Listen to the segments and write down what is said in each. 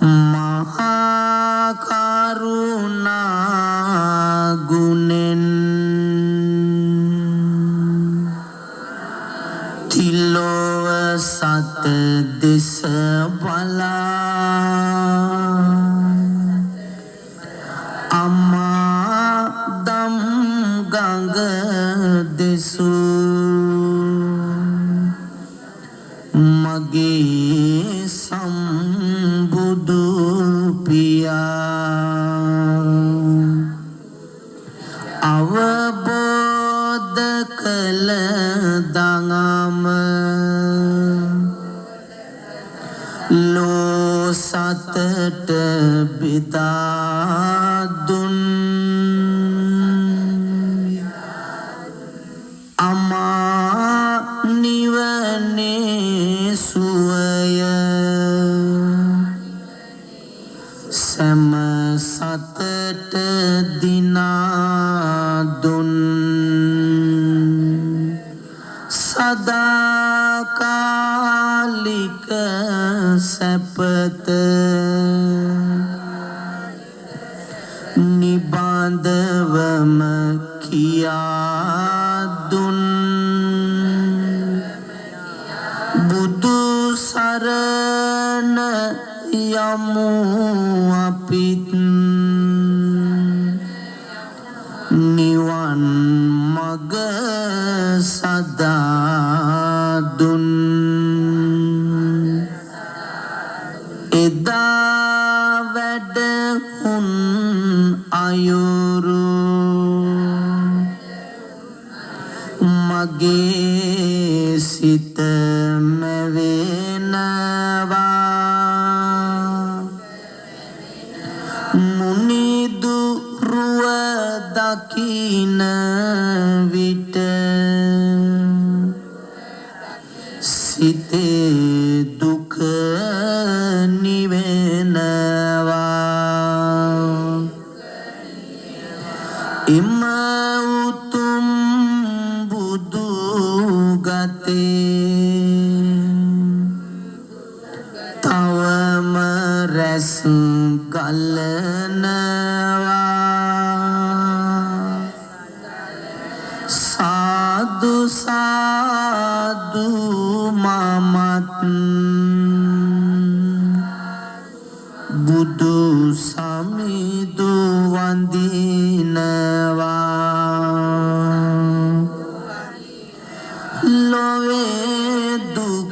මහා කරුණා ගුණෙන් තිලොව සත දෙස බලා අමා දම් ගඟ දෙසූ මගේ සම්බුදු පියා අවබෝධ කළ දඟම ලෝ සතට බෙදා දුන් අමා නිවනේ සුවය සැම සතට දිනා දුන් සදාකාලික සැපත නිබඳවම කියා දුන් බුදු සරණ යමු අපිත් නිවන් මග සදා දුන් එදා වැඩහුන් අයුරු මගේ සිත මැවෙනවා මුනිදුරුව දකින විට සිතේ දුක නිවෙනවා එම උතුම් බුදු ගතේ තවම රැස් ගලනවා සාදු සාදු මමත් බුදු සමිදු වඳිනවා ලොවේ දුක්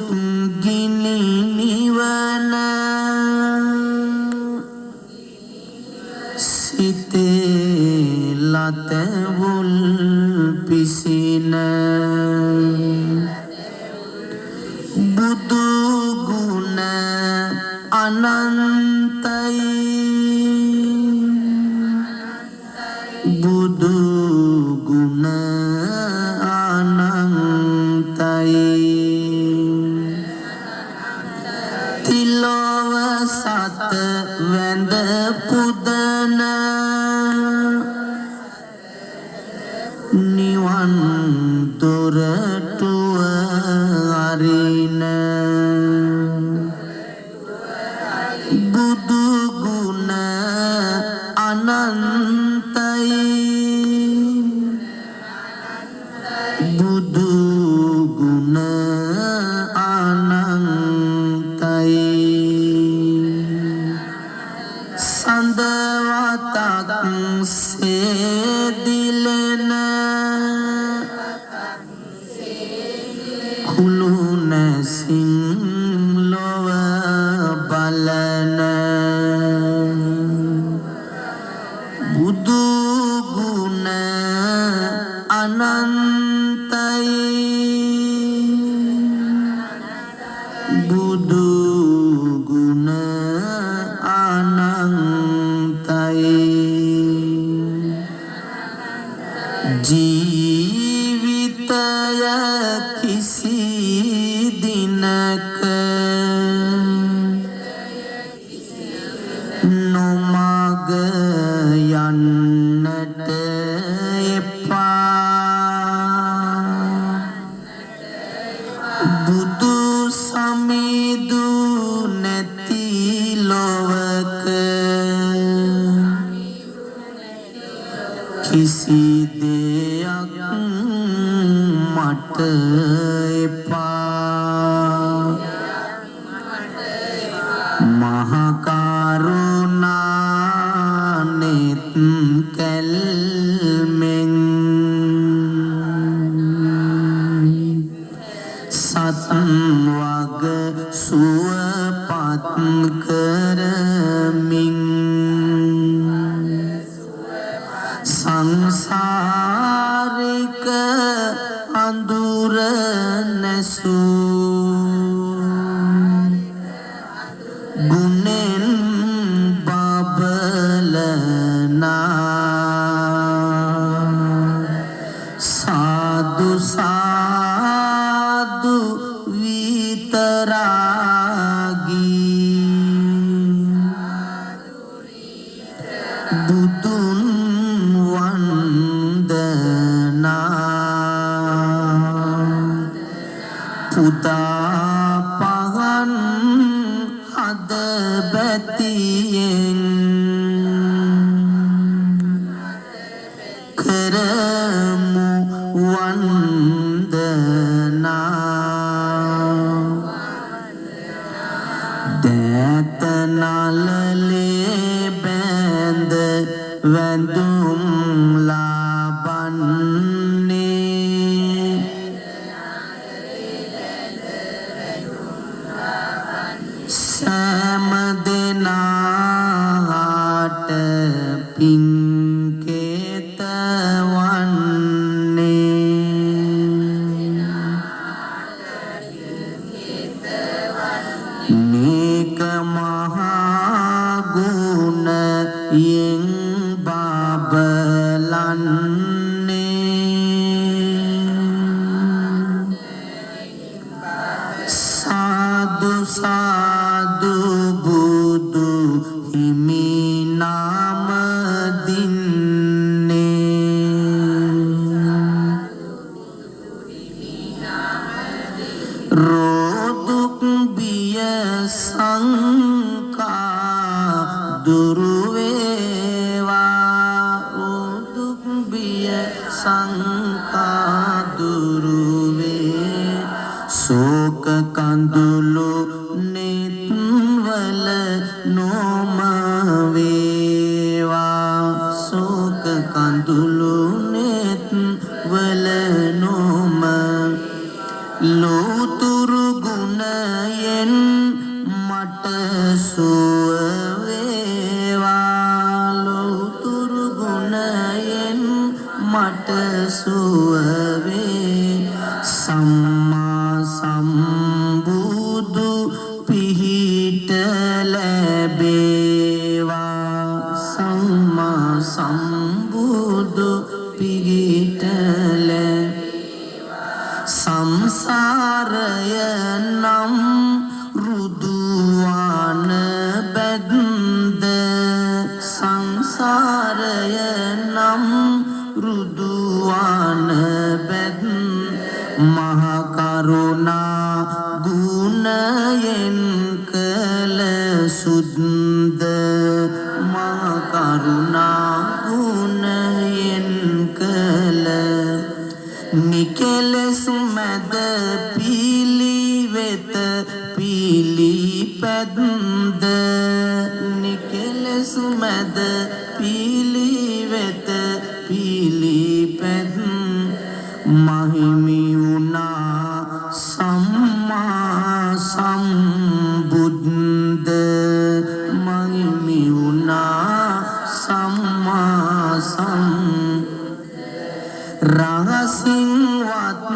ගිනි නිවන සිතේ ලතවුල් පිසින බුදු ගුණ අනන්තයි බුදු ගුණ අනන්තයි තිලොව සත වැඳ පුදන නිවන් දොරටුව අරින බුදු ගුණ අනන්තයි බුදු ගුණ අනන්තයි සඳවතක් සේදිලෙන කුළුනැසින් ලොව බලන බුදු ගුණ අනන්තයි බුදු ගුණ අනන්තයි කිසි දෙයක් මට එපා මහා කරුණා නෙත් කැල්මෙන් සත් වග සුවපත් කරමින් සංසාරික අඳුර නැසූ ගුණෙන් බබලනා සාදු සාදු විතරාගී බුදුන් පුදා පහන් හද බැතියෙන් කරමු වන්දනා දෑත නළලේ බැඳ වැඳුම් ලබන්නේ සෑම දෙනාට පින්කේත වන්නේ මේක මහා ගුණයෙන් බබලන්නේ සාදු සාදු බුදු හිමි නාම දින්නේ රෝදුක් බිය සංකා දුරු වේවා රෝදුක් බිය සංකා දුරු වේ සෝක කඳුළු නෙත්වල නොම වේවා සෝක කඳුළු නෙත්වල නොම ලෝතුරු ගුණයෙන් මට සුව වේවා ලෝතුරු ගුණයෙන් මට සුව වේ සම්මා සම්බුදු පිහිට ලැබේවා සම්මා සම්බුදු පිහිට සංසාරය නම් රුදුවාන බැද්ද සංසාරය නම් රුදුවාන බැද්ද මහා කරුණා ගුණයෙන් කළ සුද්ධ මහා කරුණා ගුණයෙන් කළ නිකලස් මැද පිළිවෙත පිළිපැද්ද නිකලස් මැද පිළිවෙත පිළිපැද්ද මහිමි වුණා සම්මා සම්බුද්ධ මහිමි වුණා සම්මා රහසින්වත්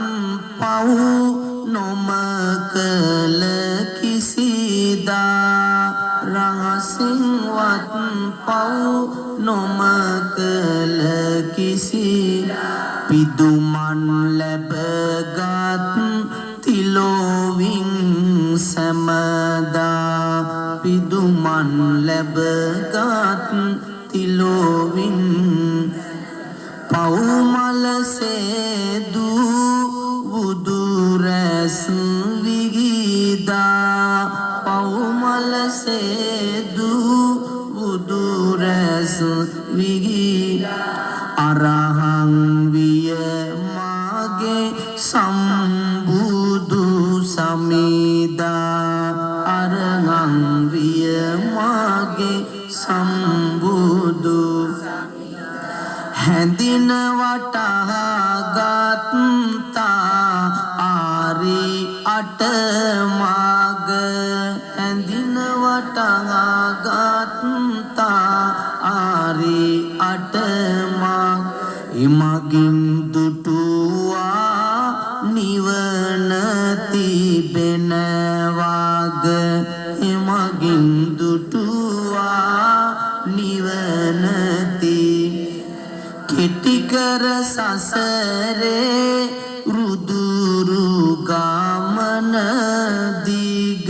පව් නොම කළ කිසිදා රහසින්වත් පව් නොම කළ කිසි පිදුමන් ලැබගත් තිලෝවින් සැමදා පිදුමන් ලැබගත් තිලෝවින් පවුමලසේදු බුදුරැස් විගිදා පවුමලසේදු බුදුරැස් විගිදා අරහං විය මාගේ සම්බුදු සමිදා අරහං විය මාගේ සම්බුදු හැඳින වටහාගත්තා ආරි අටමග හැඳින වටහාගත්තා ආරි අටමග එමගින් දුටුවා නිවන තිබෙන වග එමගින් දුටුවා නිවන කෙටිකර සසරේ රුදුරු ගමන දිග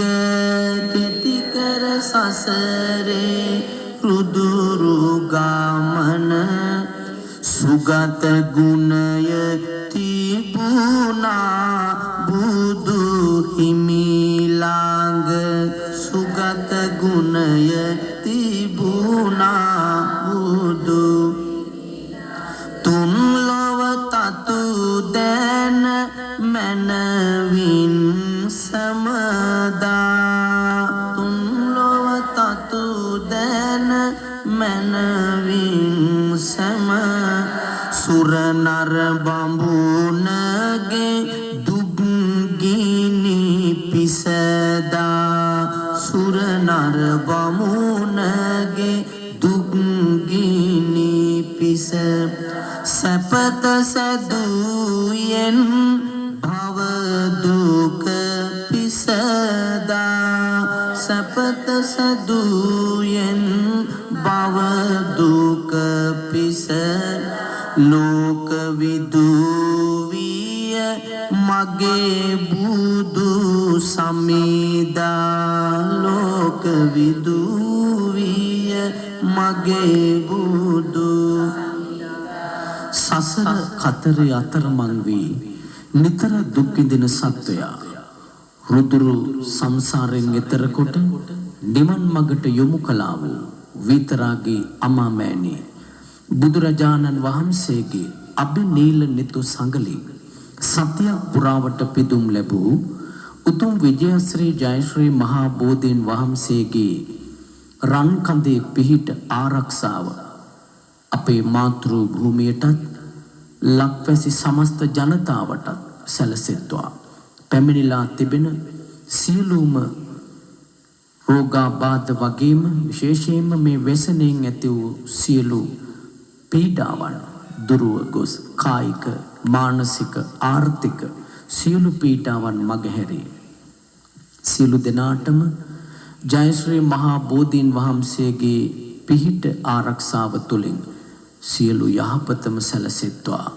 කෙටිකර සසරේ රුදුරු ගමන සුගත ගුණය තිබුණා බුදු හිමිලාඟ සුගත ගුණය තිබුණා බුදු තුන් ලොව තතු දැන මනවින් සමදා තුන් ලොව තතු දැන මනවින් සම සුර නර බඹුනගේ දුක්ගිනි පිසදා සුර නර බඹුනගේ දුක්ගිනි පිස සැපත සැදුයෙන් භව දුක පිසදා සැපත සැදුයෙන් භව දුක පිස ලෝක විදුවිය මගේ බුදු සමිදා ලෝක විදුවිය මගේ බුදු සසර කතරේ අතරමං වී නිතර දුක් විඳින සත්වයා රුදුරු සංසාරයෙන් එතර කොට නිවන් මඟට යොමු කළා වූ විතරාගී අමාමෑණි බුදුරජාණන් වහන්සේගේ අභිනීල නිතු සංගලී සත්‍ය පුරාවට පිදුම් ලැබූ උතුම් විජයශ්‍රී ජයශ්‍රී මහා බෝධීන් වහන්සේගේ රන් කඳේ පිහිට ආරක්ෂාව අපේ මාතෘ භූමියටත් ලක්වැසි සමස්ත ජනතාවටත් සැලසෙත්වා පැමිණිලා තිබෙන සියලුම රෝගාබාධ වගේම විශේෂයෙන්ම මේ වැසණෙන් ඇති වූ සියලු පීඩාවන් දුරව ගොස් කායික මානසික ආර්ථික සියලු පීඩාවන් මගහැරී සියලු දෙනාටම ජයශ්‍රී මහා බෝධීන් වහන්සේගේ පිහිට ආරක්ෂාව තුළින් සියලු යහපතම සැලසෙත්වා